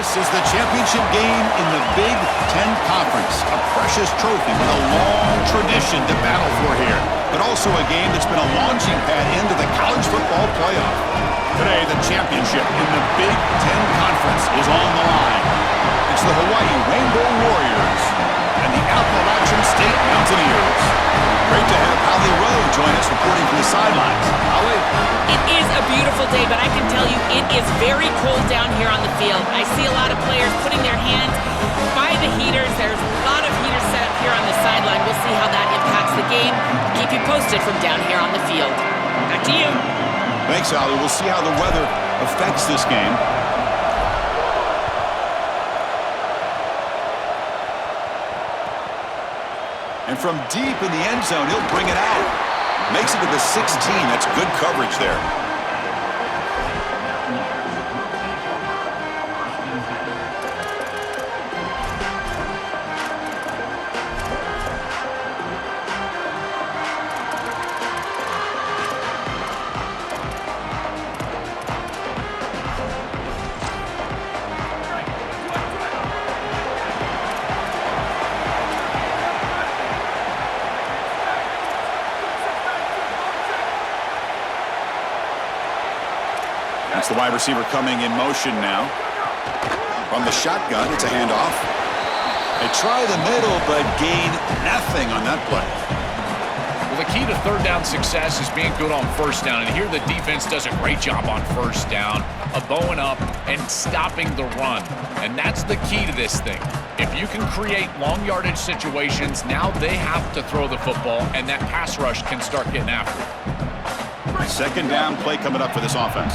This is the championship game in the Big Ten Conference, a precious trophy with a long tradition to battle for here, but also a game that's been a launching pad into the college football playoff. Today, the championship in the Big Ten Conference is on the line. It's the Hawaii Rainbow Warriors and the Appalachian State Mountaineers. Great to have Holly Rowe join us reporting from the sidelines. Holly? It is a beautiful day, but I can tell you it is very cold down here on the field. I see a lot of players putting their hands by the heaters. There's a lot of heaters set up here on the sideline. We'll see how that impacts the game. Keep you posted from down here on the field. Back to you. Thanks, Holly. We'll see how the weather affects this game. And from deep in the end zone, he'll bring it out. Makes it to the 16. That's good coverage there. That's the wide receiver coming in motion now. From the shotgun, it's a handoff. They try the middle, but gain nothing on that play. Well, the key to third down success is being good on first down. And here the defense does a great job on first down of bowing up and stopping the run. And that's the key to this thing. If you can create long yardage situations, now they have to throw the football, and that pass rush can start getting after it. Second down play coming up for this offense.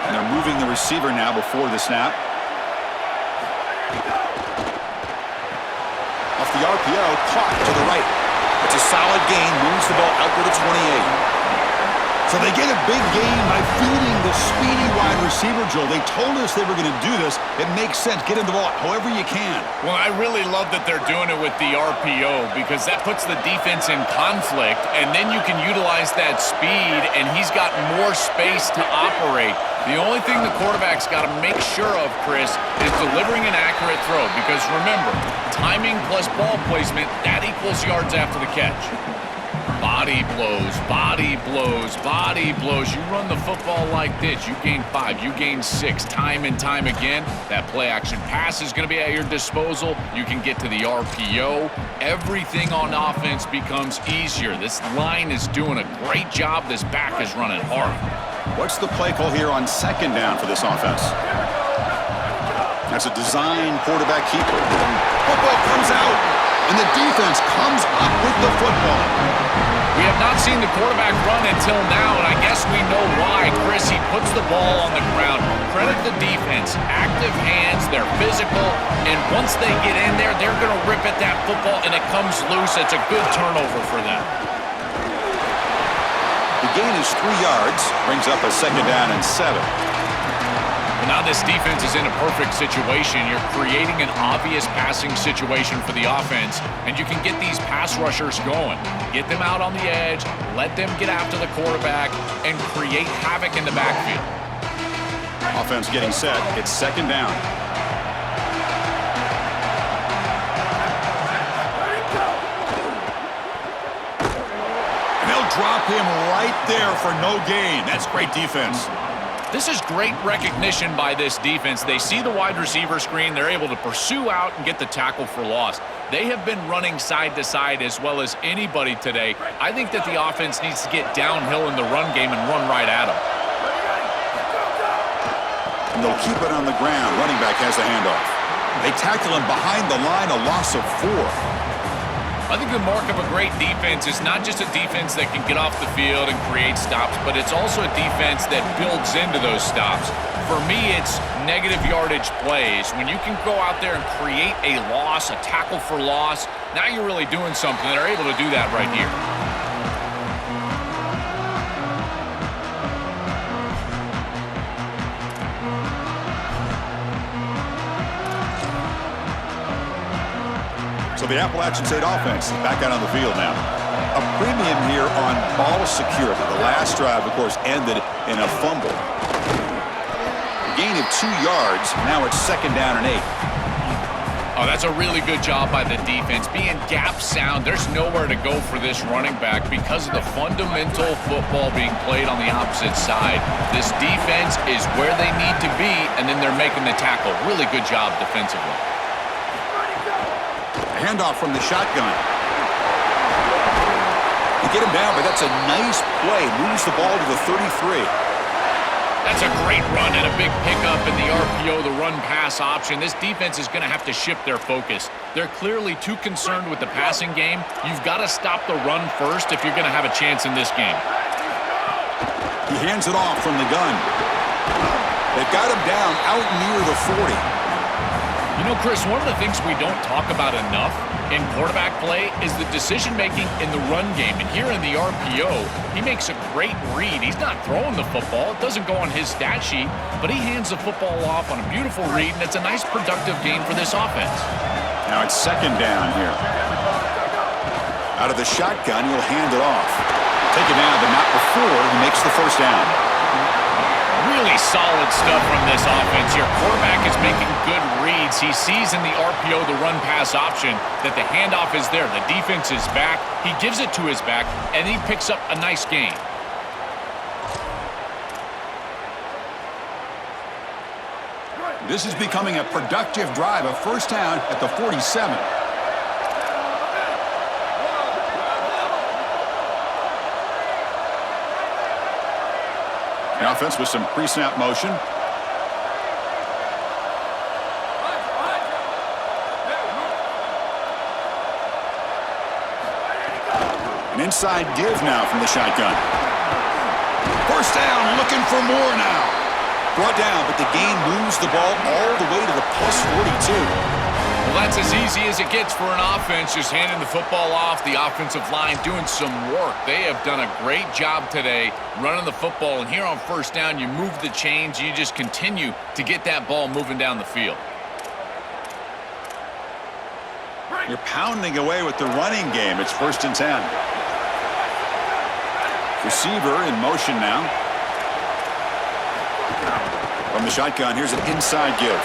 And they're moving the receiver now before the snap. Off the RPO, caught to the right. It's a solid gain, moves the ball out to the 28. So they get a big gain by feeding the speedy wide receiver, Joel. They told us they were going to do this. It makes sense. Get him the ball however you can. Well, I really love that they're doing it with the RPO because that puts the defense in conflict, and then you can utilize that speed, and he's got more space to operate. The only thing the quarterback's got to make sure of, Chris, is delivering an accurate throw because, remember, timing plus ball placement, that equals yards after the catch. Body blows, body blows, body blows. You run the football like this, you gain 5, you gain 6, time and time again. That play action pass is going to be at your disposal. You can get to the RPO. Everything on offense becomes easier. This line is doing a great job. This back is running hard. What's the play call here on second down for this offense? That's a design quarterback keeper. Football comes out, and the defense comes up with the football. We have not seen the quarterback run until now, and I guess we know why. Chris, he puts the ball on the ground. Credit the defense. Active hands, they're physical, and once they get in there, they're going to rip at that football, and it comes loose. It's a good turnover for them. The gain is 3 yards, brings up a second down and 7. Now this defense is in a perfect situation. You're creating an obvious passing situation for the offense, and you can get these pass rushers going. Get them out on the edge, let them get after the quarterback, and create havoc in the backfield. Offense getting set. It's second down. And they'll drop him right there for no gain. That's great defense. This is great recognition by this defense. They see the wide receiver screen. They're able to pursue out and get the tackle for loss. They have been running side to side as well as anybody today. I think that the offense needs to get downhill in the run game and run right at them. And they'll keep it on the ground. Running back has the handoff. They tackle him behind the line, a loss of 4. I think the mark of a great defense is not just a defense that can get off the field and create stops, but it's also a defense that builds into those stops. For me, it's negative yardage plays. When you can go out there and create a loss, a tackle for loss, now you're really doing something. They're able to do that right here. So the Appalachian State offense is back out on the field now. A premium here on ball security. The last drive, of course, ended in a fumble. of 2 yards. Now it's 2nd down and 8. Oh, that's a really good job by the defense. Being gap sound, there's nowhere to go for this running back because of the fundamental football being played on the opposite side. This defense is where they need to be, and then they're making the tackle. Really good job defensively. A handoff from the shotgun. You get him down, but that's a nice play. Moves the ball to the 33. That's a great run and a big pickup in the RPO, the run-pass option. This defense is going to have to shift their focus. They're clearly too concerned with the passing game. You've got to stop the run first if you're going to have a chance in this game. He hands it off from the gun. They've got him down out near the 40. You know, Chris, one of the things we don't talk about enough in quarterback play is the decision-making in the run game. And here in the RPO, he makes a great read. He's not throwing the football. It doesn't go on his stat sheet, but he hands the football off on a beautiful read, and it's a nice, productive game for this offense. Now it's 2nd down here. Out of the shotgun, he'll hand it off. Take it down, but not before he makes the 1st down. Really solid stuff from this offense. Your quarterback is making good reads. He sees in the RPO, the run-pass option, that the handoff is there. The defense is back. He gives it to his back, and he picks up a nice gain. This is becoming a productive drive. A 1st down at the 47. The offense with some pre-snap motion. An inside give now from the shotgun. 1st down, looking for more now. Brought down, but the gain moves the ball all the way to the plus 42. Well, that's as easy as it gets for an offense, just handing the football off. The offensive line doing some work. They have done a great job today running the football. And here on 1st down, you move the chains. You just continue to get that ball moving down the field. You're pounding away with the running game. It's 1st and 10. Receiver in motion now. From the shotgun, here's an inside give.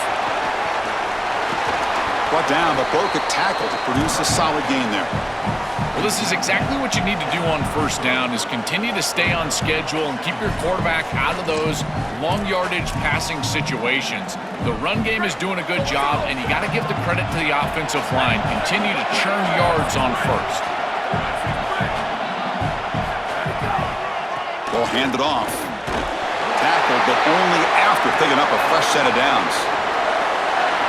Brought down, but broke a tackle to produce a solid gain there. Well, this is exactly what you need to do on 1st down, is continue to stay on schedule and keep your quarterback out of those long yardage passing situations. The run game is doing a good job, and you got to give the credit to the offensive line. Continue to churn yards on 1st. They'll hand it off. Tackled, but only after picking up a fresh set of downs.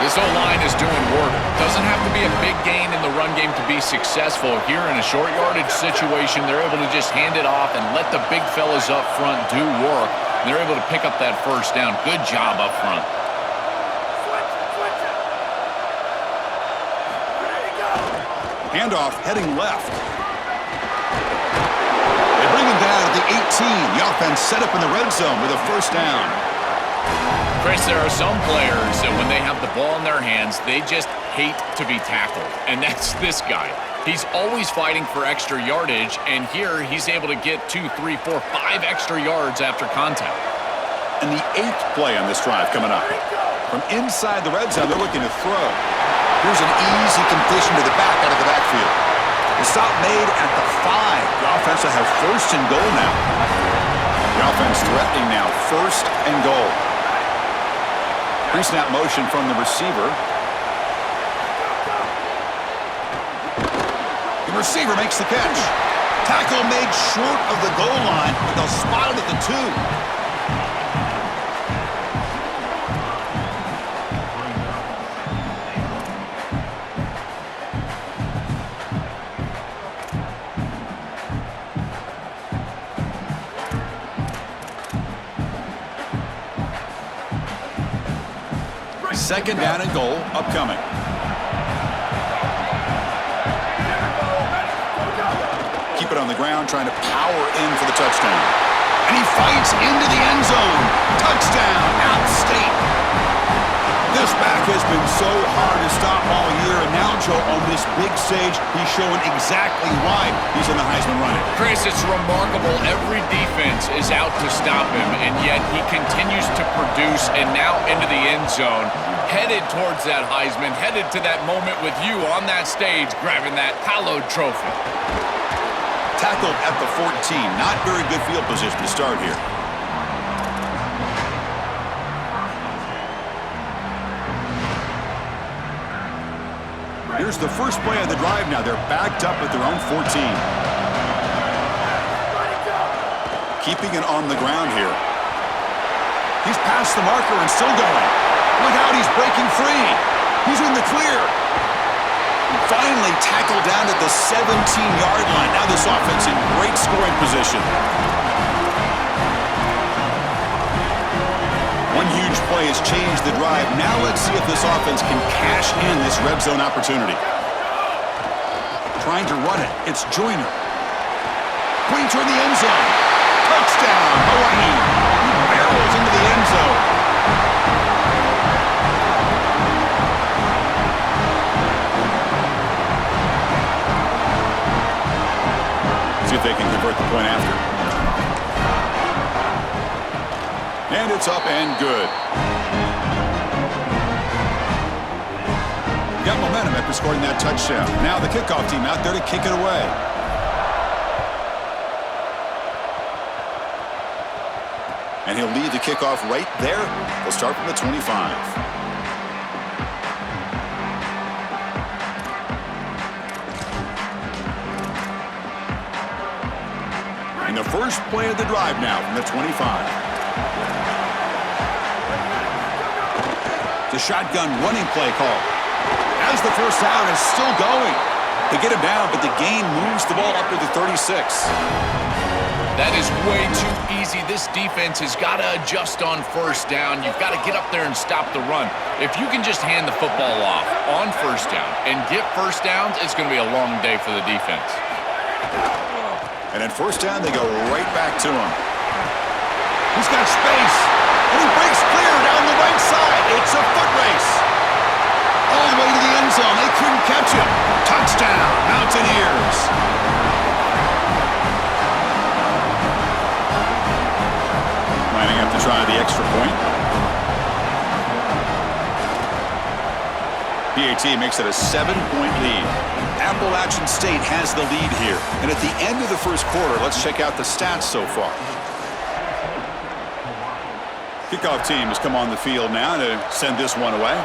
This O-line is doing work. Doesn't have to be a big gain in the run game to be successful. Here in a short yardage situation, they're able to just hand it off and let the big fellas up front do work. They're able to pick up that 1st down. Good job up front. Handoff heading left. They bring him down at the 18. The offense set up in the red zone with a 1st down. Chris, there are some players that when they have the ball in their hands, they just hate to be tackled. And that's this guy. He's always fighting for extra yardage, and here he's able to get 2, 3, 4, 5 extra yards after contact. And the 8th play on this drive coming up. From inside the red zone, they're looking to throw. Here's an easy completion to the back out of the backfield. The stop made at the 5. The offense will have 1st and goal now. The offense threatening now, 1st and goal. Pre-snap motion from the receiver. The receiver makes the catch. Tackle made short of the goal line, but they'll spot it at the 2. Second down and goal upcoming. Keep it on the ground, trying to power in for the touchdown. And he fights into the end zone. Touchdown, App State. This back has been so hard to stop all year, and now, Joe, on this big stage, he's showing exactly why he's in the Heisman running. Chris, it's remarkable. Every defense is out to stop him, and yet he continues to produce, and now into the end zone, headed towards that Heisman, headed to that moment with you on that stage, grabbing that hallowed trophy. Tackled at the 14. Not very good field position to start here. Here's the first play of the drive now. They're backed up at their own 14. Keeping it on the ground here. He's past the marker and still going. Look out, he's breaking free. He's in the clear. Finally tackled down at the 17-yard line. Now this offense in great scoring position. One huge play has changed the drive. Now let's see if this offense can cash in this red zone opportunity. Trying to run it. It's Joyner. Going toward the end zone. Touchdown, Hawaii. He barrels into the end zone. See if they can convert the point after. And it's up and good. Got momentum after scoring that touchdown. Now the kickoff team out there to kick it away. And he'll lead the kickoff right there. We'll start from the 25. And the first play of the drive now from the 25. The shotgun running play call. As the first down is still going. They get him down, but the gain moves the ball up to the 36. That is way too easy. This defense has got to adjust on first down. You've got to get up there and stop the run. If you can just hand the football off on first down and get first downs, it's going to be a long day for the defense. And at first down, they go right back to him. He's got space. And he breaks clear down the right side. It's a foot race. All the way to the end zone. They couldn't catch him. Touchdown, Mountaineers. Lining up to try the extra point. PAT makes it a 7-point lead. Appalachian State has the lead here. And at the end of the first quarter, let's check out the stats so far. Kickoff team has come on the field now to send this one away.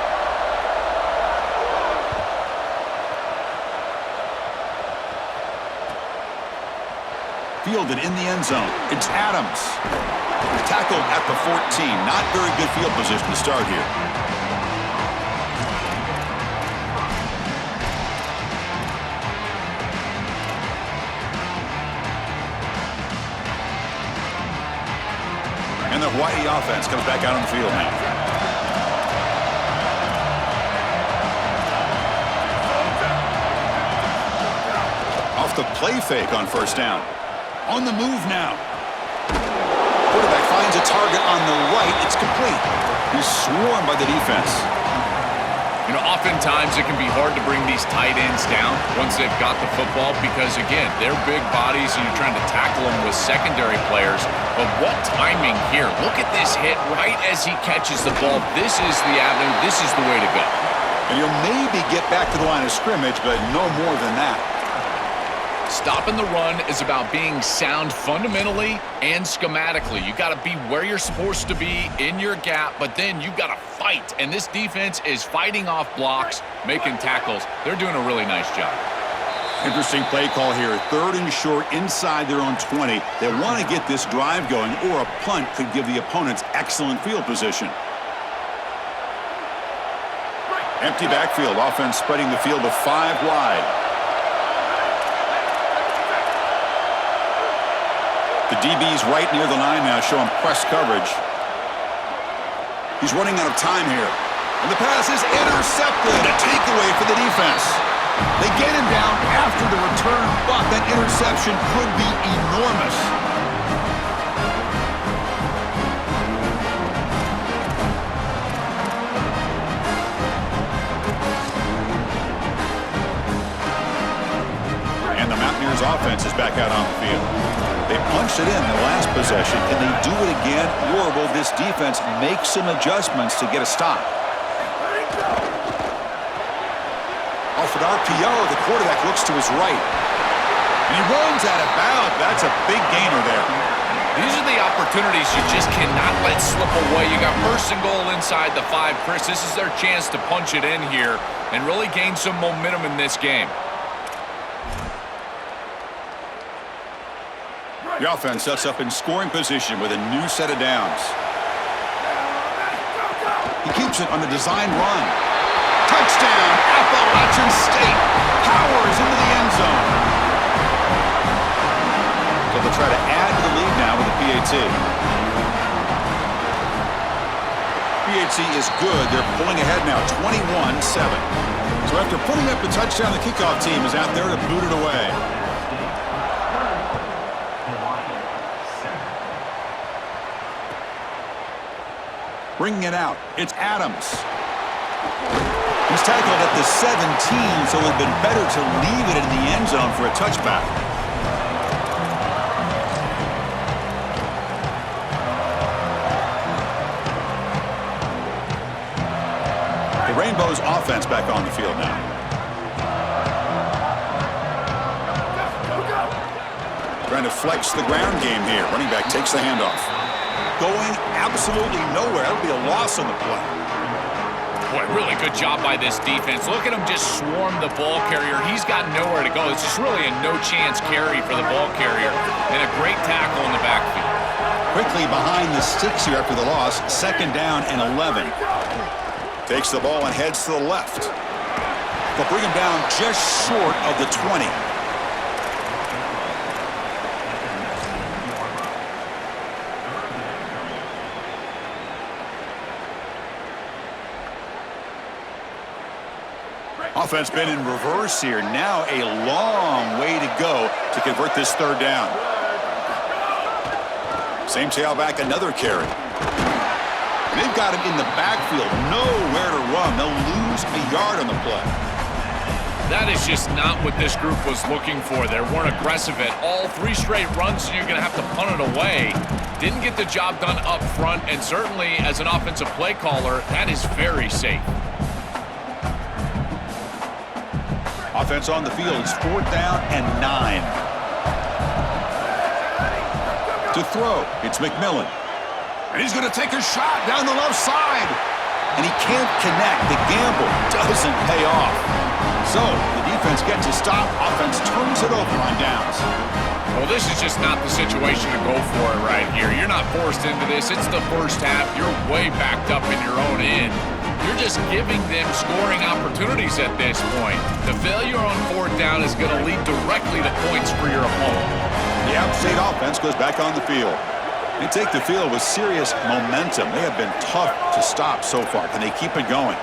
Fielded in the end zone. It's Adams. Tackled at the 14. Not very good field position to start here. And the Hawaii offense comes back out on the field now. Off the play fake on first down. On the move now. Quarterback finds a target on the right. It's complete. He's swarmed by the defense. You know, oftentimes it can be hard to bring these tight ends down once they've got the football because, again, they're big bodies and you're trying to tackle them with secondary players. But what timing here. Look at this hit right as he catches the ball. This is the avenue. This is the way to go. And you'll maybe get back to the line of scrimmage, but no more than that. Stopping the run is about being sound fundamentally and schematically. You got to be where you're supposed to be in your gap, but then you got to fight. And this defense is fighting off blocks, making tackles. They're doing a really nice job. Interesting play call here. 3rd and short inside their own 20. They want to get this drive going, or a punt could give the opponents excellent field position. Empty backfield. Offense spreading the field to 5 wide. The DB's right near the line now, showing press coverage. He's running out of time here. And the pass is intercepted. A takeaway for the defense. They get him down after the return, but that interception could be enormous. offense is back out on the field. They punched it in the last possession. Can they do it again, or will this defense make some adjustments to get a stop? Off an RPO, the quarterback looks to his right. And he runs out of bounds. That's a big gainer there. These are the opportunities you just cannot let slip away. You got first and goal inside the 5. Chris, this is their chance to punch it in here and really gain some momentum in this game. The offense sets up in scoring position with a new set of downs. He keeps it on the design run. Touchdown, Appalachian State. Powers into the end zone. So they'll try to add to the lead now with the PAT. PAT is good. They're pulling ahead now, 21-7. So after putting up the touchdown, the kickoff team is out there to boot it away. Bringing it out, it's Adams. He's tackled at the 17, so it would have been better to leave it in the end zone for a touchback. The Rainbows offense back on the field now. Trying to flex the ground game here. Running back takes the handoff. Going absolutely nowhere. That'll be a loss on the play. Boy, really good job by this defense. Look at him just swarm the ball carrier. He's got nowhere to go. It's just really a no-chance carry for the ball carrier. And a great tackle in the backfield. Quickly behind the sticks here after the loss. 2nd down and 11. Takes the ball and heads to the left. They'll bring him down just short of the 20. Offense been in reverse here. Now a long way to go to convert this 3rd down. Same tailback, another carry. They've got him in the backfield. Nowhere to run. They'll lose a yard on the play. That is just not what this group was looking for. They weren't aggressive at all. 3 straight runs, and you're going to have to punt it away. Didn't get the job done up front, and certainly as an offensive play caller, that is very safe. Offense on the field. It's 4th down and 9. To throw, it's McMillan. And he's going to take a shot down the left side. And he can't connect. The gamble doesn't pay off. So the defense gets a stop. Offense turns it over on downs. Well, this is just not the situation to go for it right here. You're not forced into this. It's the first half. You're way backed up in your own end. You're just giving them scoring opportunities at this point. The failure on 4th down is going to lead directly to points for your opponent. The App State offense goes back on the field. They take the field with serious momentum. They have been tough to stop so far. Can they keep it going?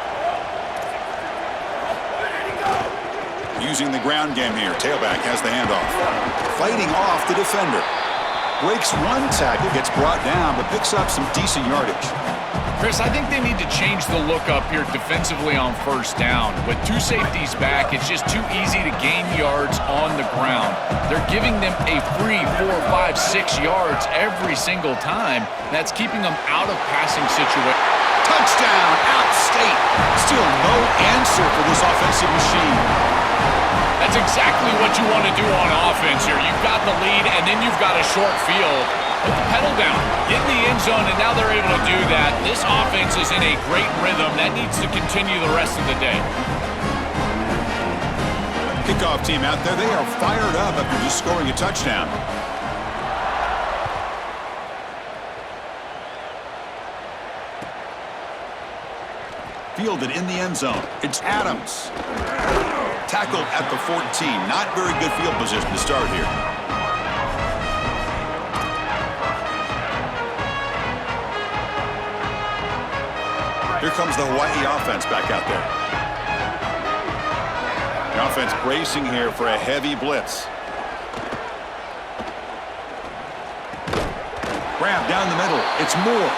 Using the ground game here. Tailback has the handoff. Fighting off the defender. Breaks one tackle, gets brought down, but picks up some decent yardage. Chris, I think they need to change the look up here defensively on 1st down. With 2 safeties back, it's just too easy to gain yards on the ground. They're giving them a free 4, 5, 6 yards every single time. That's keeping them out of passing situations. Touchdown, App State. Still no answer for this offensive machine. That's exactly what you want to do on offense here. You've got the lead, and then you've got a short field. Put the pedal down, get in the end zone, and now they're able to do that. This offense is in a great rhythm. That needs to continue the rest of the day. Kickoff team out there, they are fired up after just scoring a touchdown. Fielded in the end zone. It's Adams. Tackled at the 14. Not very good field position to start here. Here comes the Hawaii offense back out there. The offense bracing here for a heavy blitz. Grab down the middle. It's Moore.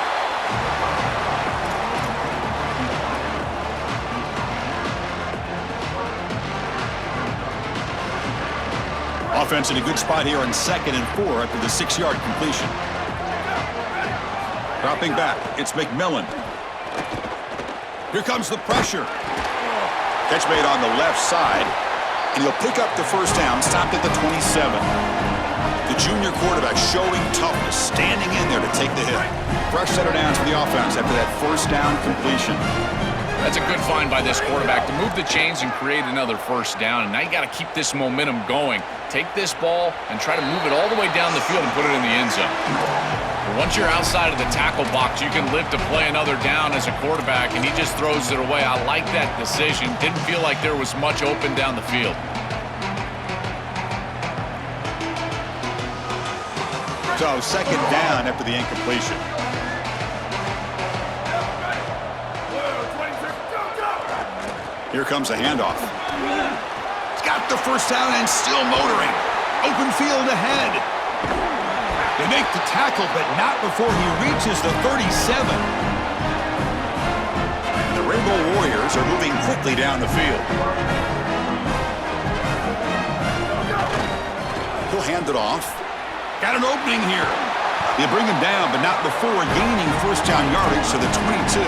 Offense in a good spot here on 2nd and 4 after the 6-yard completion. Dropping back, it's McMillan. Here comes the pressure. Catch made on the left side, and he'll pick up the first down, stopped at the 27. The junior quarterback showing toughness, standing in there to take the hit. Fresh set of downs for the offense after that first down completion. That's a good find by this quarterback to move the chains and create another first down. And now you got to keep this momentum going. Take this ball and try to move it all the way down the field and put it in the end zone. But once you're outside of the tackle box, you can live to play another down as a quarterback, and he just throws it away. I like that decision. Didn't feel like there was much open down the field. So 2nd down after the incompletion. Here comes a handoff. He's got the first down and still motoring. Open field ahead. They make the tackle, but not before he reaches the 37. And the Rainbow Warriors are moving quickly down the field. He'll hand it off. Got an opening here. They bring him down, but not before gaining first down yardage to the 22.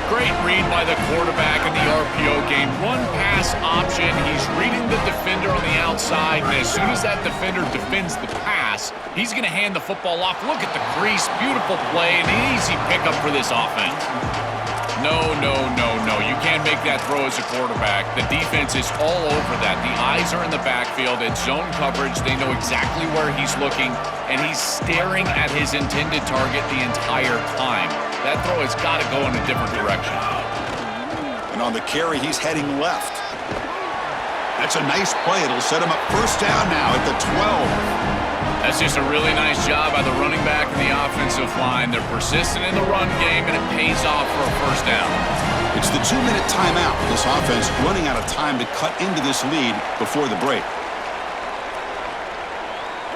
Great read by the quarterback in the RPO game. One pass option. He's reading the defender on the outside, and as soon as that defender defends the pass, he's going to hand the football off. Look at the crease. Beautiful play, and an easy pickup for this offense. No. You can't make that throw as a quarterback. The defense is all over that. The eyes are in the backfield. It's zone coverage. They know exactly where he's looking, and he's staring at his intended target the entire time. That throw has got to go in a different direction. And on the carry, he's heading left. That's a nice play. It'll set him up first down now at the 12. That's just a really nice job by the running back and the offensive line. They're persistent in the run game, and it pays off for a first down. It's the 2-minute timeout. This offense running out of time to cut into this lead before the break.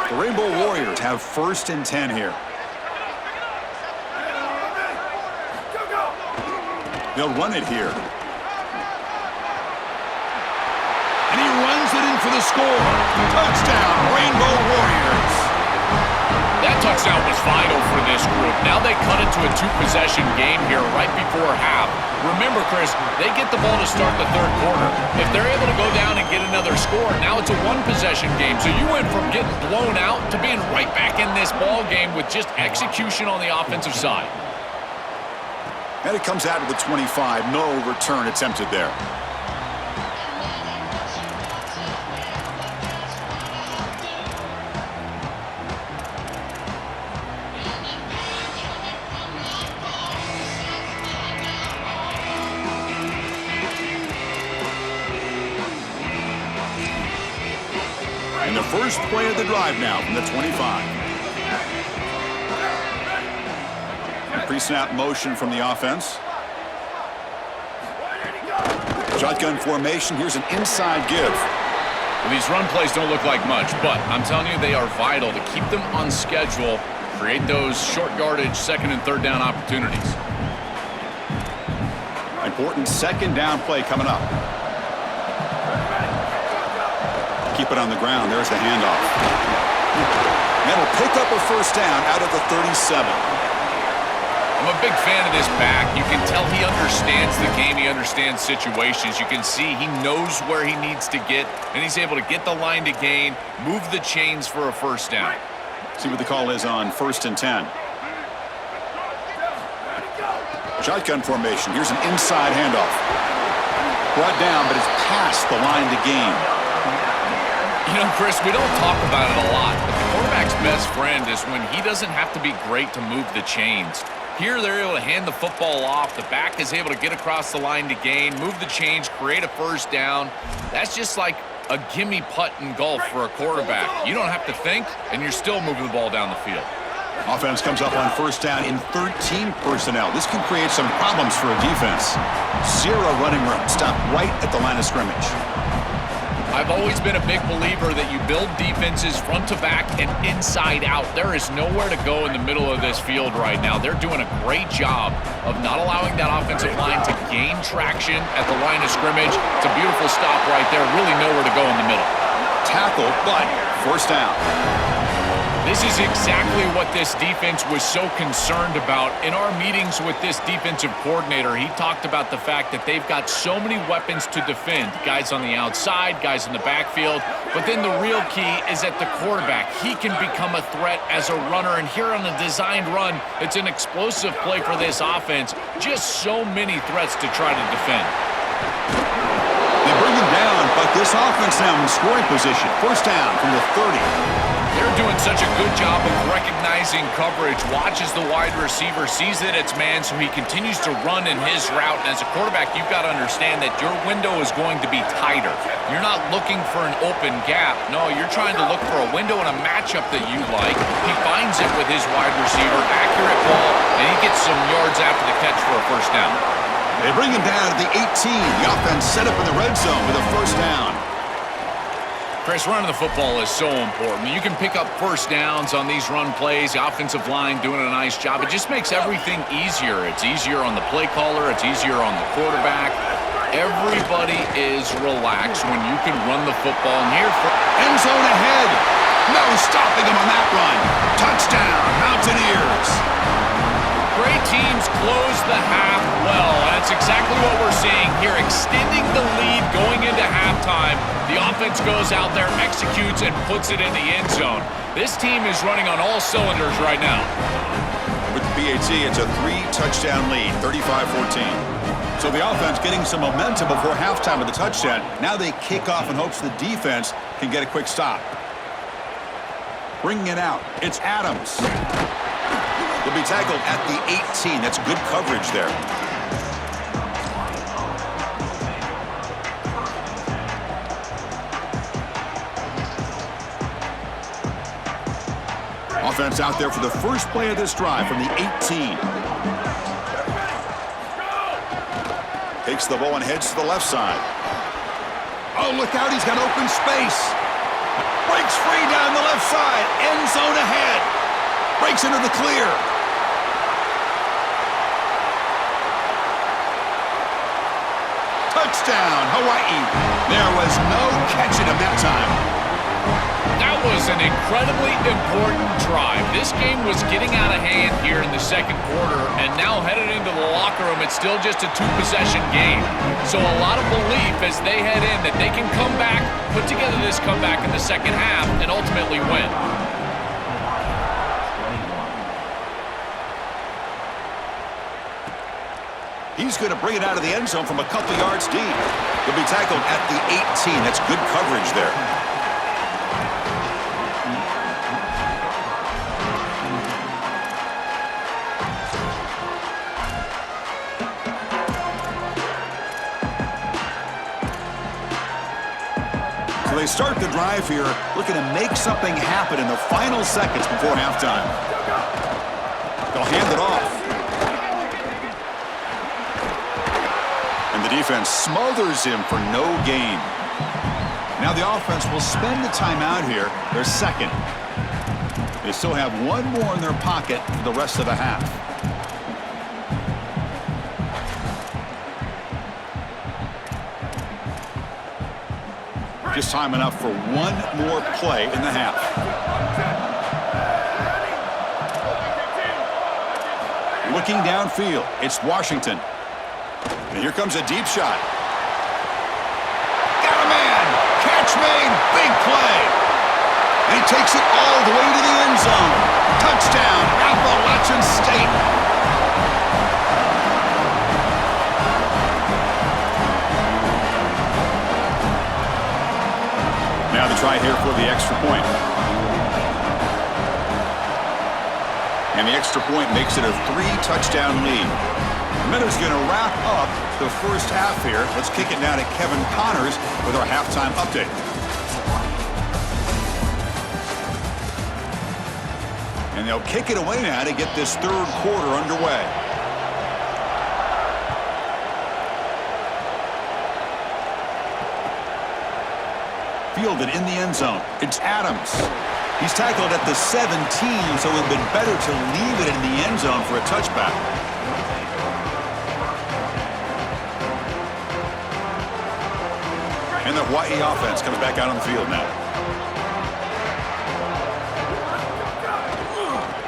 The Rainbow Warriors have 1st and 10 here. They'll run it here. And he runs it in for the score. Touchdown, Rainbow Warriors. That touchdown was vital for this group. Now they cut it to a 2-possession game here right before half. Remember, Chris, they get the ball to start the 3rd quarter. If they're able to go down and get another score, now it's a 1-possession game. So you went from getting blown out to being right back in this ball game with just execution on the offensive side. And it comes out of the 25. No return attempted there. And the first play of the drive now from the 25. Pre-snap motion from the offense. Shotgun formation. Here's an inside give. Well, these run plays don't look like much, but I'm telling you, they are vital to keep them on schedule, create those short yardage 2nd and 3rd down opportunities. Important 2nd down play coming up. Keep it on the ground. There's the handoff. That'll pick up a first down out of the 37. I'm a big fan of this back. You can tell he understands the game. He understands situations. You can see he knows where he needs to get, and he's able to get the line to gain, move the chains for a first down. See what the call is on 1st and 10. Shotgun formation. Here's an inside handoff. Brought down, but it's past the line to gain. You know, Chris, we don't talk about it a lot, but the quarterback's best friend is when he doesn't have to be great to move the chains. Here, they're able to hand the football off. The back is able to get across the line to gain, move the chains, create a first down. That's just like a gimme putt in golf for a quarterback. You don't have to think, and you're still moving the ball down the field. Offense comes up on first down in 13 personnel. This can create some problems for a defense. 0 running room. Stop right at the line of scrimmage. I've always been a big believer that you build defenses front to back and inside out. There is nowhere to go in the middle of this field right now. They're doing a great job of not allowing that offensive line to gain traction at the line of scrimmage. It's a beautiful stop right there. Really nowhere to go in the middle. tackle, but first down. This is exactly what this defense was so concerned about. In our meetings with this defensive coordinator, he talked about the fact that they've got so many weapons to defend. Guys on the outside, guys in the backfield. But then the real key is at the quarterback. He can become a threat as a runner. And here on a designed run, it's an explosive play for this offense. Just so many threats to try to defend. They bring him down, but this offense now in scoring position. First down from the 30. They're doing such a good job of recognizing coverage. Watches the wide receiver, sees that it's man, so he continues to run in his route. And as a quarterback, you've got to understand that your window is going to be tighter. You're not looking for an open gap. No, you're trying to look for a window and a matchup that you like. He finds it with his wide receiver, accurate ball, and he gets some yards after the catch for a first down. They bring him down to the 18. The offense set up in the red zone with a first down. Chris, running the football is so important. You can pick up first downs on these run plays. The offensive line doing a nice job. It just makes everything easier. It's easier on the play caller. It's easier on the quarterback. Everybody is relaxed when you can run the football. And here, end zone ahead. No stopping him on that run. Touchdown, Mountaineers. Great teams close the half well, and it's exactly what we're seeing here, extending the lead going into halftime. The offense goes out there, executes, and puts it in the end zone. This team is running on all cylinders right now. With the PAT, it's a 3-touchdown lead, 35-14. So the offense getting some momentum before halftime with the touchdown. Now they kick off in hopes the defense can get a quick stop. Bringing it out, it's Adams. He'll be tackled at the 18. That's good coverage there. Offense out there for the first play of this drive from the 18. Takes the ball and heads to the left side. Oh, look out. He's got open space. Breaks free down the left side. End zone ahead. Breaks into the clear. Touchdown, Hawaii. There was no catching him that time. That was an incredibly important drive. This game was getting out of hand here in the second quarter, and now headed into the locker room, it's still just a two-possession game. So a lot of belief as they head in that they can come back, put together this comeback in the second half, and ultimately win. He's going to bring it out of the end zone from a couple yards deep. He'll be tackled at the 18. That's good coverage there. So they start the drive here, looking to make something happen in the final seconds before halftime. They'll hand it off. And the defense smothers him for no gain. Now the offense will spend the timeout here, their second. They still have one more in their pocket for the rest of the half. Just time enough for one more play in the half. Looking downfield, it's Washington. And here comes a deep shot. Got a man! Catch made! Big play! And he takes it all the way to the end zone. Touchdown, Appalachian State! Now the try here for the extra point. And the extra point makes it a 3-touchdown lead. Minutes going to wrap up the first half here. Let's kick it now to Kevin Connors with our halftime update. And they'll kick it away now to get this third quarter underway. Fielded in the end zone. It's Adams. He's tackled at the 17, so it would have been better to leave it in the end zone for a touchback. And the Hawaii offense comes back out on the field now.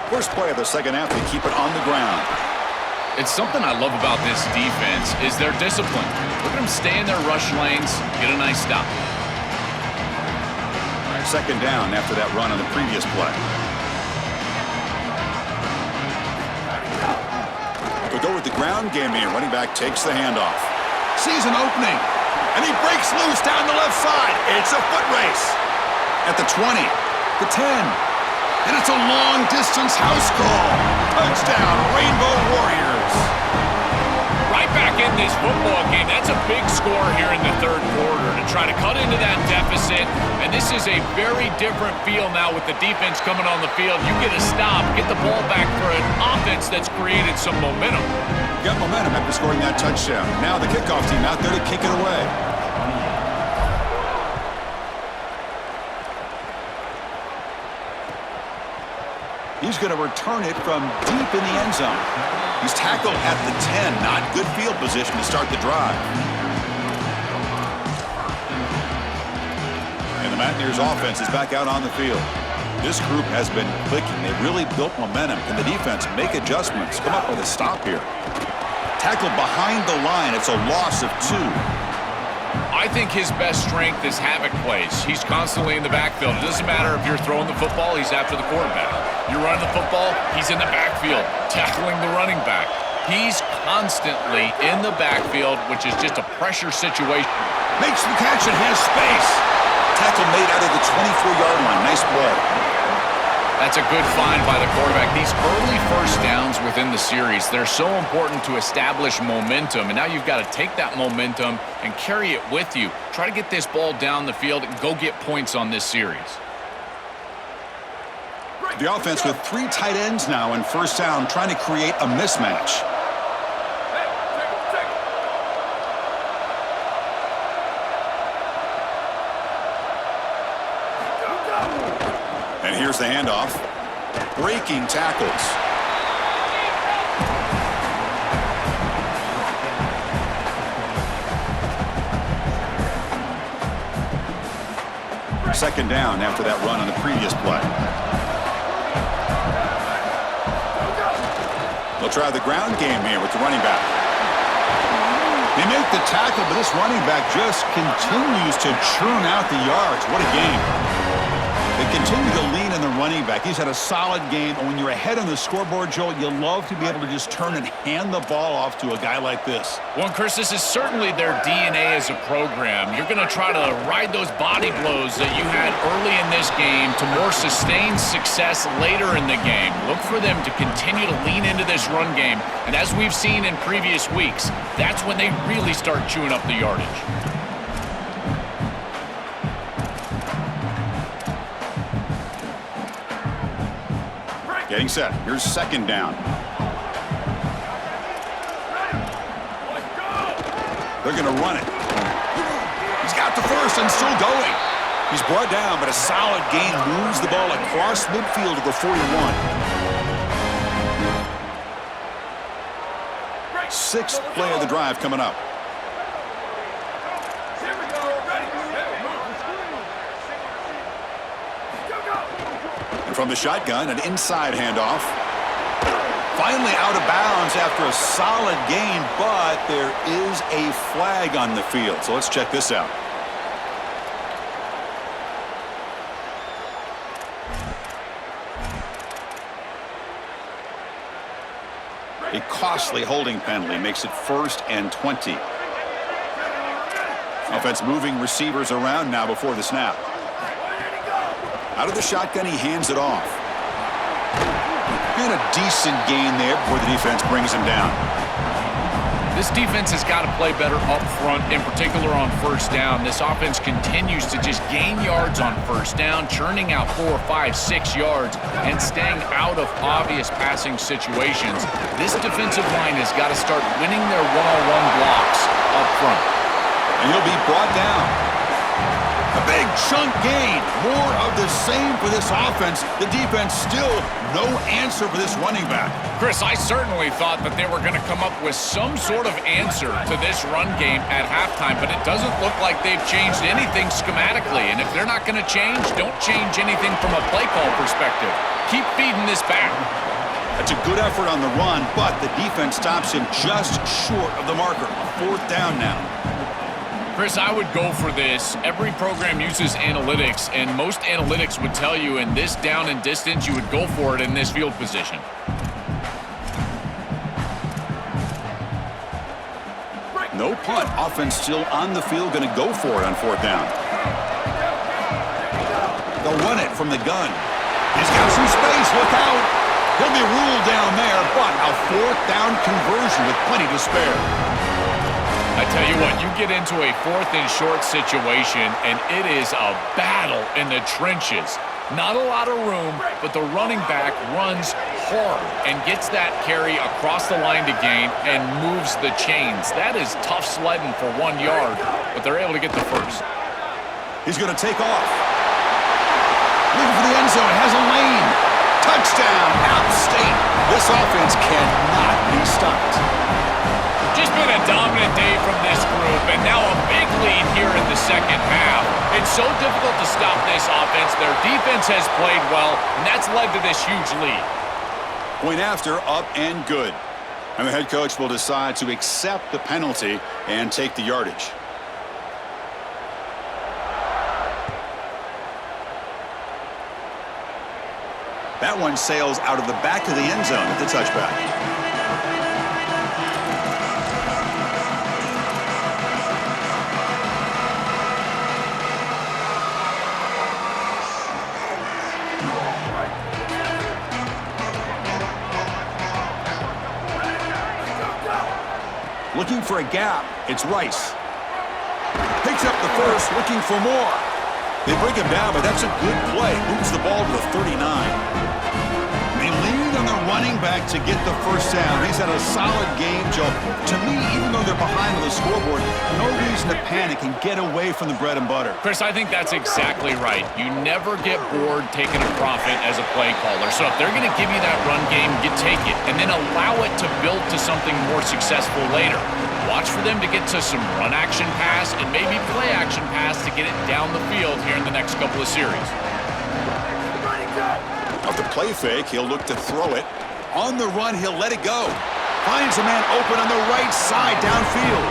First play of the second half, they keep it on the ground. It's something I love about this defense is their discipline. Look at them stay in their rush lanes, get a nice stop. All right, second down after that run on the previous play. They'll go with the ground game here. Running back takes the handoff. Sees an opening, and he breaks loose down the left side. It's a foot race. At the 20, the 10, and it's a long-distance house call. Touchdown, Rainbow Warriors. Right back in this football game. That's a big score here in the third quarter to try to cut into that deficit. And this is a very different feel now with the defense coming on the field. You get a stop, get the ball back for an offense that's created some momentum. Got momentum after scoring that touchdown. Now the kickoff team out there to kick it away. He's going to return it from deep in the end zone. He's tackled at the 10. Not good field position to start the drive. And the Mountaineers offense is back out on the field. This group has been clicking. They've really built momentum. Can the defense make adjustments? Come up with a stop here. Tackled behind the line. It's a loss of 2. I think his best strength is havoc plays. He's constantly in the backfield. It doesn't matter if you're throwing the football, he's after the quarterback. You're running the football, he's in the backfield, tackling the running back. He's constantly in the backfield, which is just a pressure situation. Makes the catch and has space. Tackle made out of the 24-yard line. Nice play. That's a good find by the quarterback. These early first downs within the series, they're so important to establish momentum. And now you've got to take that momentum and carry it with you. Try to get this ball down the field and go get points on this series. The offense with 3 tight ends now in first down, trying to create a mismatch. And here's the handoff. Breaking tackles. Second down after that run on the previous play. They'll try the ground game here with the running back. They make the tackle, but this running back just continues to churn out the yards. What a game. They continue to lean in the running back. He's had a solid game, and when you're ahead on the scoreboard, Joel, you love to be able to just turn and hand the ball off to a guy like this. Well, Chris, this is certainly their DNA as a program. You're going to try to ride those body blows that you had early in this game to more sustained success later in the game. Look for them to continue to lean into this run game, and as we've seen in previous weeks, that's when they really start chewing up the yardage. Getting set. Here's second down. They're going to run it. He's got the first and still going. He's brought down, but a solid gain moves the ball across midfield to the 41. 6th play of the drive coming up. From the shotgun, an inside handoff. Finally out of bounds after a solid gain, but there is a flag on the field. So let's check this out. A costly holding penalty makes it 1st and 20. Offense moving receivers around now before the snap. Out of the shotgun, he hands it off. And a decent gain there before the defense brings him down. This defense has got to play better up front, in particular on first down. This offense continues to just gain yards on first down, churning out 4, 5, 6 yards, and staying out of obvious passing situations. This defensive line has got to start winning their one-on-one blocks up front. And he'll be brought down. A big chunk gain. More of the same for this offense. The defense still no answer for this running back. Chris, I certainly thought that they were going to come up with some sort of answer to this run game at halftime, but it doesn't look like they've changed anything schematically. And if they're not going to change, don't change anything from a play call perspective. Keep feeding this back. That's a good effort on the run, but the defense stops him just short of the marker. 4th down now. Chris, I would go for this. Every program uses analytics, and most analytics would tell you in this down and distance, you would go for it in this field position. No punt. Offense still on the field, going to go for it on 4th down. They'll run it from the gun. He's got some space. Look out. He'll be ruled down there, but a 4th down conversion with plenty to spare. I tell you what, you get into a 4th and short situation, and it is a battle in the trenches. Not a lot of room, but the running back runs hard and gets that carry across the line to gain and moves the chains. That is tough sledding for 1 yard, but they're able to get the first. He's going to take off. Looking for the end zone. Has a lane. Touchdown, App State. This offense cannot be stopped. Just been a dominant day from this group, and now a big lead here in the second half. It's so difficult to stop this offense. Their defense has played well, and that's led to this huge lead. Point after, up and good. And the head coach will decide to accept the penalty and take the yardage. That one sails out of the back of the end zone at the touchback. Looking for a gap. It's Rice. Picks up the first, looking for more. They bring him down, but that's a good play. Moves the ball to the 39. They lean on the running back to get the first down. He's had a solid game, Joe. To me, even though they're behind on the scoreboard, no reason to panic and get away from the bread and butter. Chris, I think that's exactly right. You never get bored taking a profit as a play caller. So if they're going to give you that run game, you take it, and then allow it to build to something more successful later. Watch for them to get to some run action pass and maybe play action pass to get it down the field here in the next couple of series. Off the play fake, he'll look to throw it. On the run, he'll let it go. Finds a man open on the right side downfield.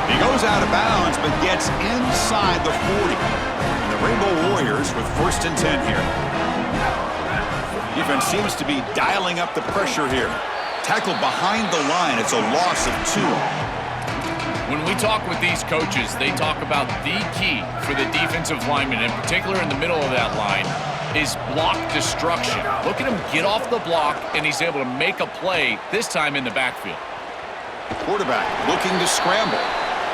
He goes out of bounds, but gets inside the 40. And the Rainbow Warriors with 1st and 10 here. Defense seems to be dialing up the pressure here. Tackled behind the line. It's a loss of 2. When we talk with these coaches, they talk about the key for the defensive lineman, in particular in the middle of that line, is block destruction. Look at him get off the block, and he's able to make a play, this time in the backfield. Quarterback looking to scramble.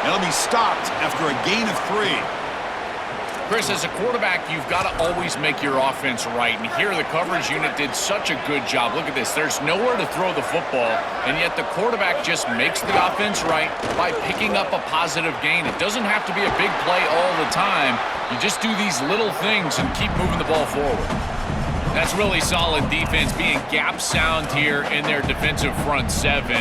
And he'll be stopped after a gain of 3. Chris, as a quarterback, you've got to always make your offense right, and here the coverage unit did such a good job. Look at this. There's nowhere to throw the football, and yet the quarterback just makes the offense right by picking up a positive gain. It doesn't have to be a big play all the time. You just do these little things and keep moving the ball forward. That's really solid defense, being gap sound here in their defensive front 7.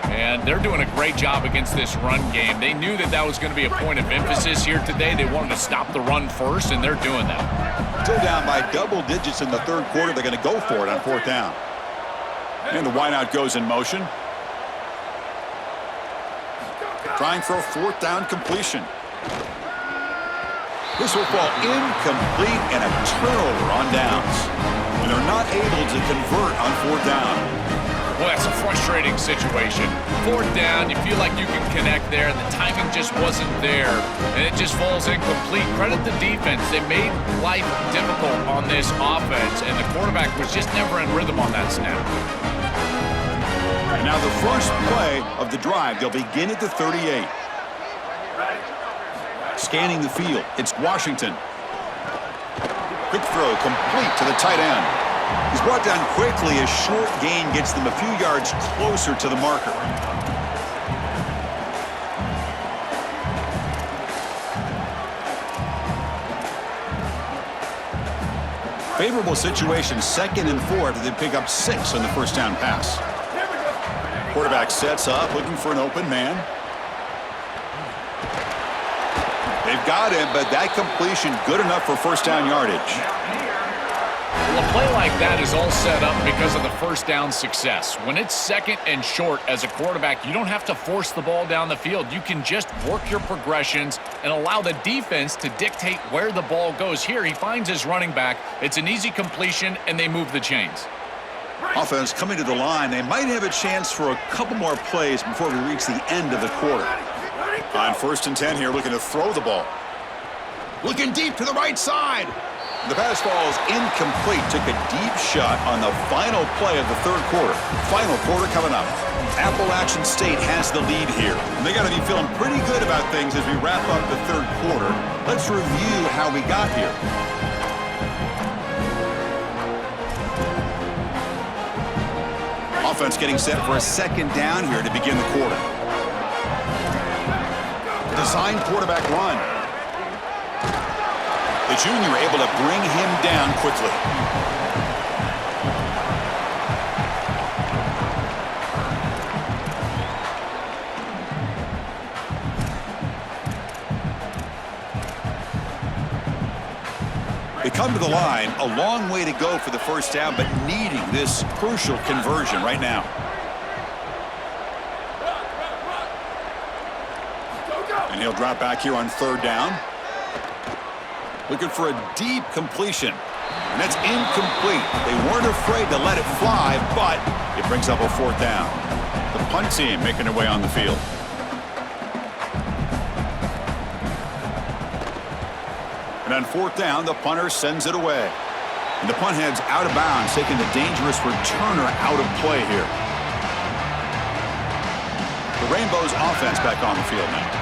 And they're doing a great job against this run game. They knew that that was going to be a point of emphasis here today. They wanted to stop the run first, and they're doing that. Still down by double digits in the 3rd quarter. They're going to go for it on 4th down. And the wideout goes in motion. Trying for a 4th down completion. This will fall incomplete and a turnover on downs. And they're not able to convert on 4th down. Well, that's a frustrating situation. 4th down, you feel like you can connect there, and the timing just wasn't there, and it just falls incomplete. Credit the defense. They made life difficult on this offense, and the quarterback was just never in rhythm on that snap. And now the first play of the drive. They'll begin at the 38. Scanning the field. It's Washington. Quick throw complete to the tight end. He's brought down quickly. A short gain gets them a few yards closer to the marker. Favorable situation, 2nd and 4 after they pick up 6 on the first down pass. Quarterback sets up, looking for an open man. They've got him, but that completion good enough for first down yardage. Well, a play like that is all set up because of the first down success. When it's 2nd and short as a quarterback, you don't have to force the ball down the field. You can just work your progressions and allow the defense to dictate where the ball goes. Here, he finds his running back. It's an easy completion, and they move the chains. Offense coming to the line. They might have a chance for a couple more plays before we reach the end of the quarter. On 1st and 10 here, looking to throw the ball. Looking deep to the right side. The pass falls incomplete. Took a deep shot on the final play of the 3rd quarter. Final quarter coming up. Appalachian State has the lead here. And they got to be feeling pretty good about things as we wrap up the 3rd quarter. Let's review how we got here. Offense getting set for a 2nd down here to begin the quarter. Design quarterback run. The junior able to bring him down quickly. They come to the line, a long way to go for the first down, but needing this crucial conversion right now. And he'll drop back here on 3rd down. Looking for a deep completion. And that's incomplete. They weren't afraid to let it fly, but it brings up a 4th down. The punt team making their way on the field. And on 4th down, the punter sends it away. And the punt heads out of bounds, taking the dangerous returner out of play here. The Rainbows offense back on the field now.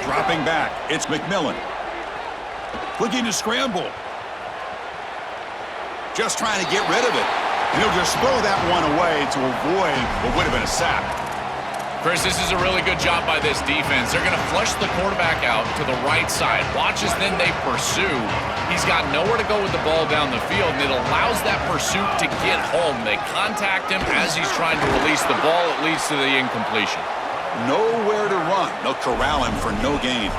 Dropping back, it's McMillan. Looking to scramble. Just trying to get rid of it. And he'll just throw that one away to avoid what would have been a sack. Chris, this is a really good job by this defense. They're going to flush the quarterback out to the right side. Watch as then they pursue. He's got nowhere to go with the ball down the field, and it allows that pursuit to get home. They contact him as he's trying to release the ball. It leads to the incompletion. Nowhere to run. They'll corral him for no gain.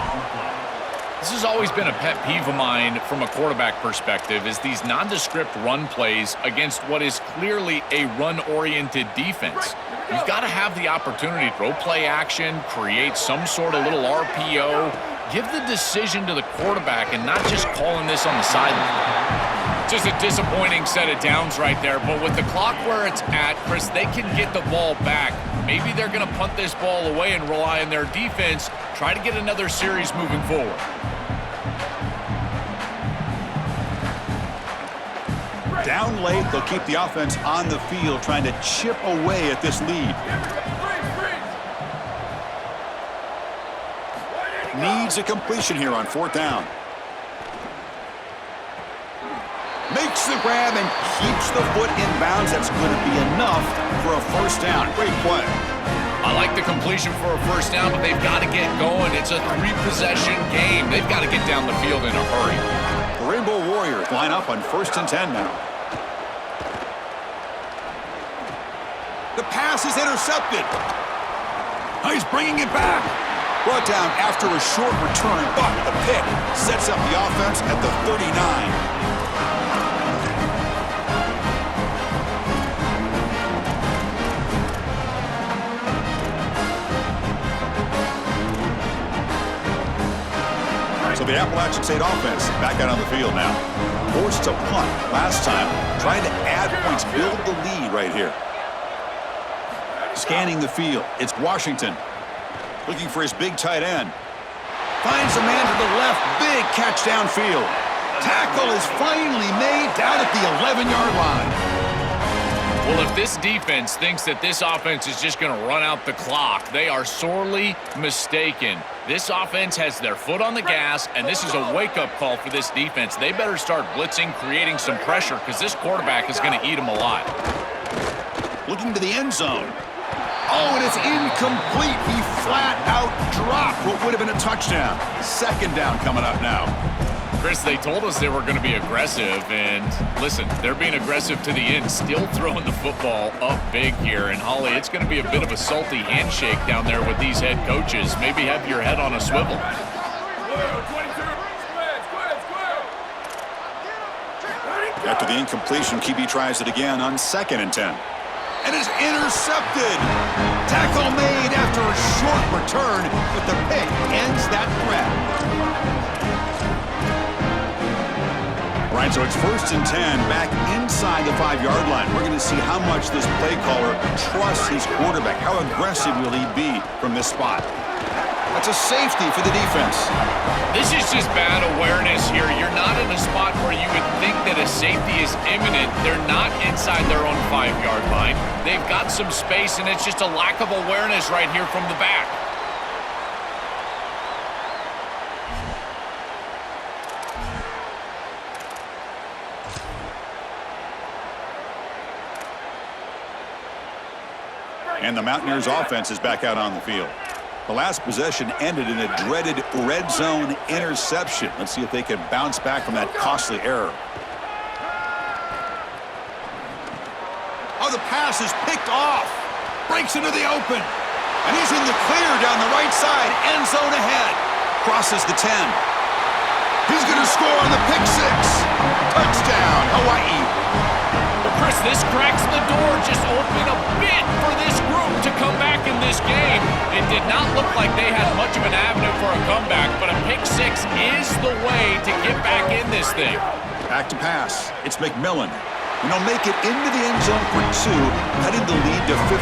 This has always been a pet peeve of mine from a quarterback perspective, is these nondescript run plays against what is clearly a run-oriented defense. You've got to have the opportunity to throw play action, create some sort of little RPO, give the decision to the quarterback and not just calling this on the sideline. Just a disappointing set of downs right there, but with the clock where it's at, Chris, they can get the ball back. Maybe they're going to punt this ball away and rely on their defense, try to get another series moving forward. Down late, they'll keep the offense on the field, trying to chip away at this lead. Needs a completion here on 4th down. Makes the grab and keeps the foot in bounds. That's going to be enough for a first down. Great play. I like the completion for a first down, but they've got to get going. It's a 3-possession game. They've got to get down the field in a hurry. The Rainbow Warriors line up on 1st and 10 now. The pass is intercepted. He's bringing it back. Brought down after a short return, but the pick sets up the offense at the 39. So the Appalachian State offense back out on the field now. Forced to punt last time. Trying to add points, build the lead right here. Scanning the field, it's Washington. Looking for his big tight end. Finds a man to the left, big catch downfield. Tackle is finally made down at the 11-yard line. Well, if this defense thinks that this offense is just going to run out the clock, they are sorely mistaken. This offense has their foot on the gas, and this is a wake-up call for this defense. They better start blitzing, creating some pressure, because this quarterback is going to eat them alive. Looking to the end zone. Oh, and it's incomplete. He flat out dropped what would have been a touchdown. 2nd down coming up now. Chris, they told us they were going to be aggressive, and listen, they're being aggressive to the end, still throwing the football up big here. And, Holly, it's going to be a bit of a salty handshake down there with these head coaches. Maybe have your head on a swivel. After the incompletion, QB tries it again on 2nd and 10. And is intercepted. Tackle made after a short return, but the pick ends that threat. Right, so it's 1st and 10, back inside the 5-yard line. We're going to see how much this play caller trusts his quarterback. How aggressive will he be from this spot? That's a safety for the defense. This is just bad awareness here. You're not in a spot where you would think that a safety is imminent. They're not inside their own 5-yard line. They've got some space, and it's just a lack of awareness right here from the back. And the Mountaineers offense is back out on the field. The last possession ended in a dreaded red zone interception. Let's see if they can bounce back from that costly error. Oh, the pass is picked off. Breaks into the open. And he's in the clear down the right side. End zone ahead. Crosses the 10. He's going to score on the pick 6. Touchdown, Hawaii. Chris, this cracks the door, just opening a bit for this group to come back in this game. It did not look like they had much of an avenue for a comeback, but a pick 6 is the way to get back in this thing. Back to pass. It's McMillan. And he'll make it into the end zone for 2, cutting the lead to 15.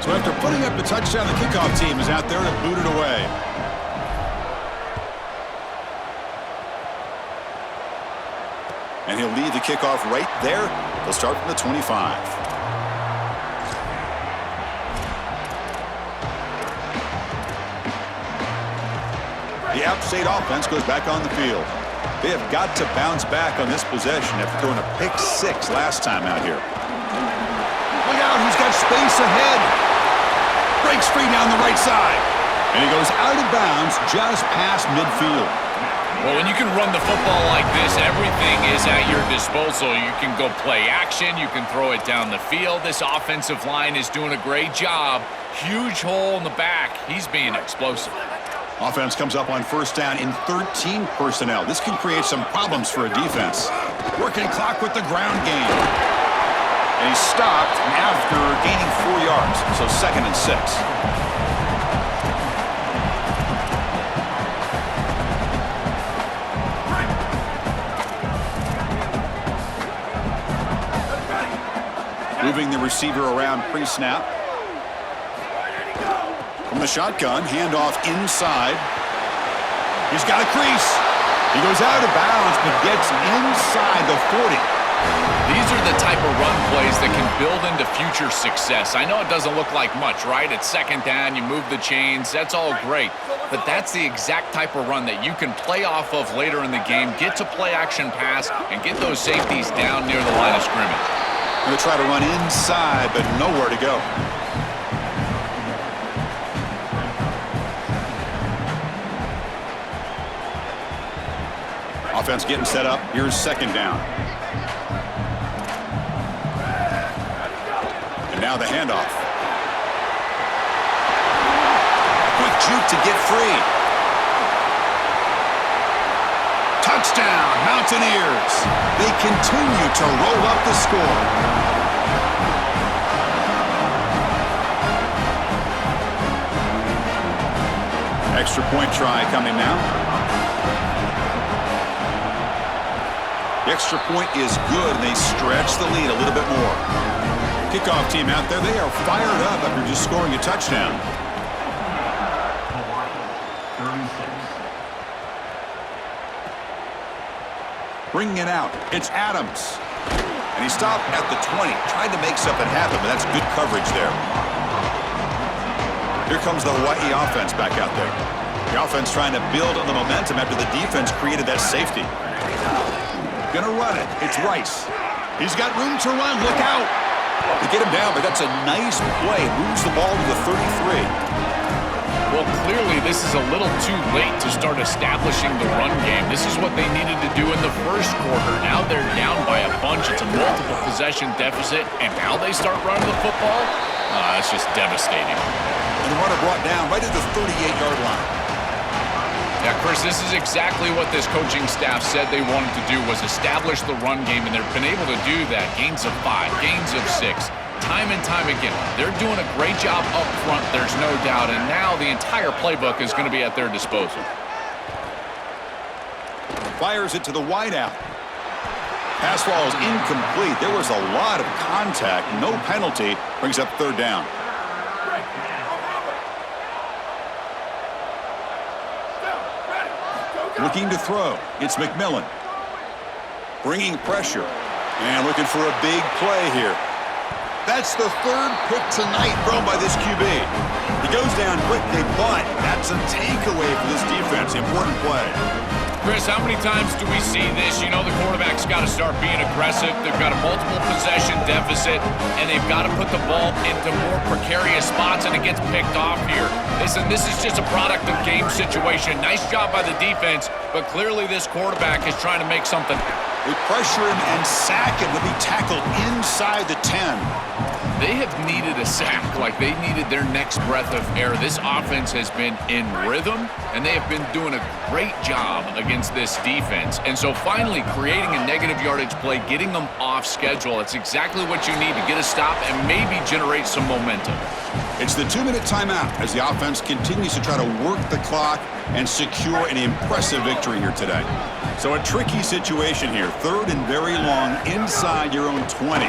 So after putting up the touchdown, the kickoff team is out there to boot it away. And he'll lead the kickoff right there. They'll start from the 25. The App State offense goes back on the field. They have got to bounce back on this possession after throwing a pick 6 last time out here. Look out, he's got space ahead. Breaks free down the right side. And he goes out of bounds just past midfield. Well, when you can run the football like this, everything is at your disposal. You can go play action. You can throw it down the field. This offensive line is doing a great job. Huge hole in the back. He's being explosive. Offense comes up on 1st down in 13 personnel. This can create some problems for a defense. Working clock with the ground game. And he's stopped after gaining 4 yards. So 2nd and 6. Moving the receiver around pre-snap. From the shotgun, handoff inside. He's got a crease. He goes out of bounds, but gets inside the 40. These are the type of run plays that can build into future success. I know it doesn't look like much, right? It's 2nd down, you move the chains, that's all great. But that's the exact type of run that you can play off of later in the game, get to play action pass, and get those safeties down near the line of scrimmage. Going to try to run inside, but nowhere to go. Offense getting set up. Here's 2nd down. And now the handoff. Quick juke to get free. Touchdown, Mountaineers. They continue to roll up the score. Extra point try coming now. The extra point is good, and they stretch the lead a little bit more. Kickoff team out there, they are fired up after just scoring a touchdown. Bringing it out, it's Adams. And he stopped at the 20, tried to make something happen, but that's good coverage there. Here comes the Hawaii offense back out there. The offense trying to build on the momentum after the defense created that safety. Gonna run it, it's Rice. He's got room to run, look out. They get him down, but that's a nice play. Moves the ball to the 33. Well, clearly this is a little too late to start establishing the run game. This is what they needed to do in the first quarter. Now they're down by a bunch. It's a multiple possession deficit, and now they start running the football? It's just devastating. And the runner brought down right at the 38-yard line. Yeah, Chris, this is exactly what this coaching staff said they wanted to do, was establish the run game, and they've been able to do that. Gains of 5, gains of 6, time and time again. They're doing a great job up front, there's no doubt, and now the entire playbook is going to be at their disposal. Fires it to the wideout. Pass ball is incomplete. There was a lot of contact. No penalty. Brings up third down. Looking to throw. It's McMillan. Bringing pressure. And looking for a big play here. That's the third pick tonight thrown by this QB. He goes down quickly, but that's a takeaway for this defense. Important play. Chris, how many times do we see this? You know the quarterback's got to start being aggressive. They've got a multiple possession deficit, and they've got to put the ball into more precarious spots, and it gets picked off here. Listen, this is just a product of game situation. Nice job by the defense, but clearly this quarterback is trying to make something. They pressure him and sack him to be tackled inside the 10. They have needed a sack, like they needed their next breath of air. This offense has been in rhythm, and they have been doing a great job against this defense. And so finally creating a negative yardage play, getting them off schedule, it's exactly what you need to get a stop and maybe generate some momentum. It's the 2-minute timeout as the offense continues to try to work the clock and secure an impressive victory here today. So a tricky situation here. Third and very long inside your own 20.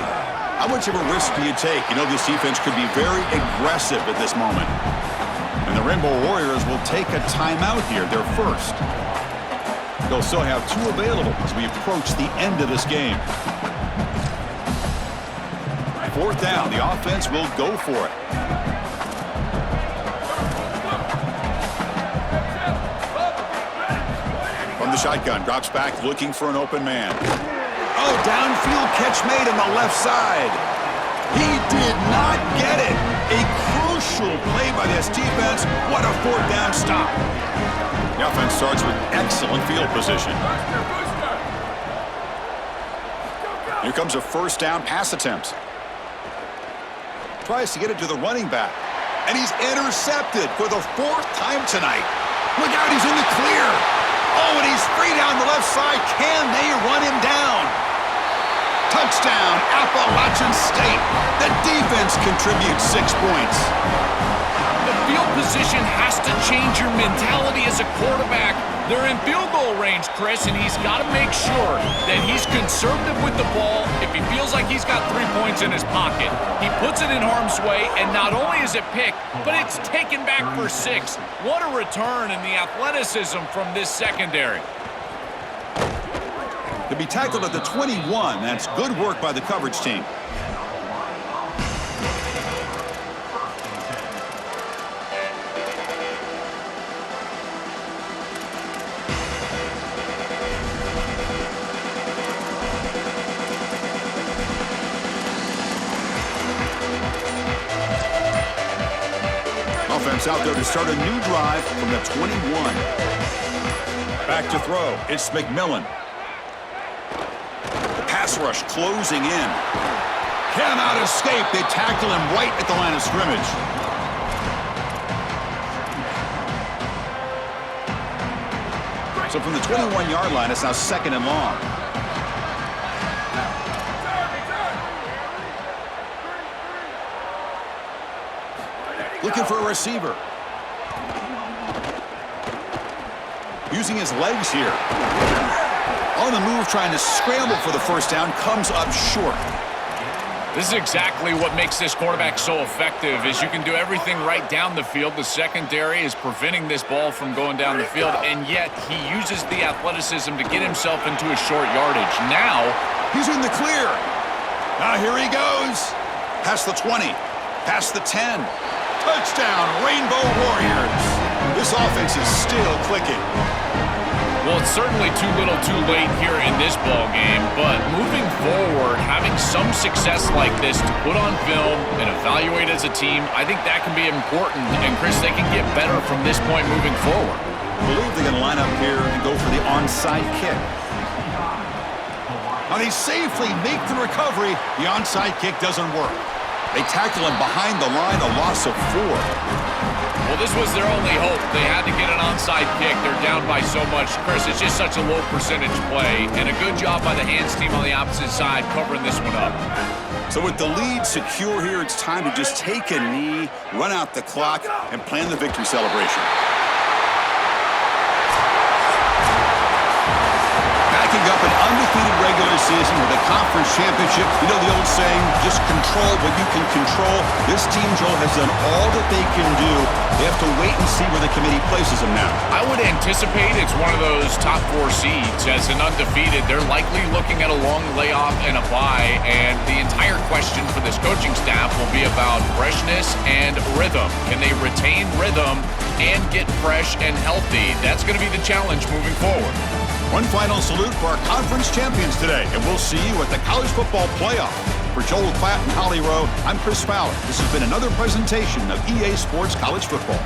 How much of a risk do you take? You know this defense could be very aggressive at this moment. And the Rainbow Warriors will take a timeout here, their first. They'll still have 2 available as we approach the end of this game. Fourth down, the offense will go for it. From the shotgun, drops back looking for an open man. Oh, downfield catch made on the left side. He did not get it. A crucial play by this defense. What a fourth down stop. The offense starts with excellent field position. Here comes a first down pass attempt. Tries to get it to the running back. And he's intercepted for the 4th time tonight. Look out, he's in the clear. Oh, and he's free down the left side. Can they run him down? Touchdown, Appalachian State. The defense contributes 6 points. The field position has to change your mentality as a quarterback. They're in field goal range, Chris, and he's got to make sure that he's conservative with the ball. If he feels like he's got 3 points in his pocket, he puts it in harm's way, and not only is it picked, but it's taken back for 6. What a return in the athleticism from this secondary. To be tackled at the 21, that's good work by the coverage team. Offense out there to start a new drive from the 21. Back to throw. It's McMillan. Pass rush closing in. Cannot escape. They tackle him right at the line of scrimmage. So from the 21-yard line, it's now 2nd and long. Looking for a receiver. Using his legs here. On the move, trying to scramble for the first down, comes up short. This is exactly what makes this quarterback so effective, is you can do everything right down the field. The secondary is preventing this ball from going down the field, and yet he uses the athleticism to get himself into a short yardage. Now, he's in the clear. Now here he goes. Past the 20, past the 10. Touchdown, Rainbow Warriors. This offense is still clicking. Well, it's certainly too little too late here in this ball game, but moving forward, having some success like this to put on film and evaluate as a team, I think that can be important. And, Chris, they can get better from this point moving forward. I believe they can line up here and go for the onside kick. Now they safely make the recovery. The onside kick doesn't work. They tackle him behind the line, a loss of 4. Well, this was their only hope. They had to get an onside kick. They're down by so much. Chris, it's just such a low percentage play, and a good job by the hands team on the opposite side covering this one up. So with the lead secure here, it's time to just take a knee, run out the clock, and plan the victory celebration. Backing up an undefeated regular season with a conference championship. You know the old saying, just control what you can control. This team, Joel, has done all that they can do. They have to wait and see where the committee places them now. I would anticipate it's one of those top 4 seeds. As an undefeated, they're likely looking at a long layoff and a bye, and the entire question for this coaching staff will be about freshness and rhythm. Can they retain rhythm and get fresh and healthy? That's going to be the challenge moving forward. One final salute for our conference champions today, and we'll see you at the College Football Playoff. For Joel Klatt and Holly Rowe, I'm Chris Fowler. This has been another presentation of EA Sports College Football.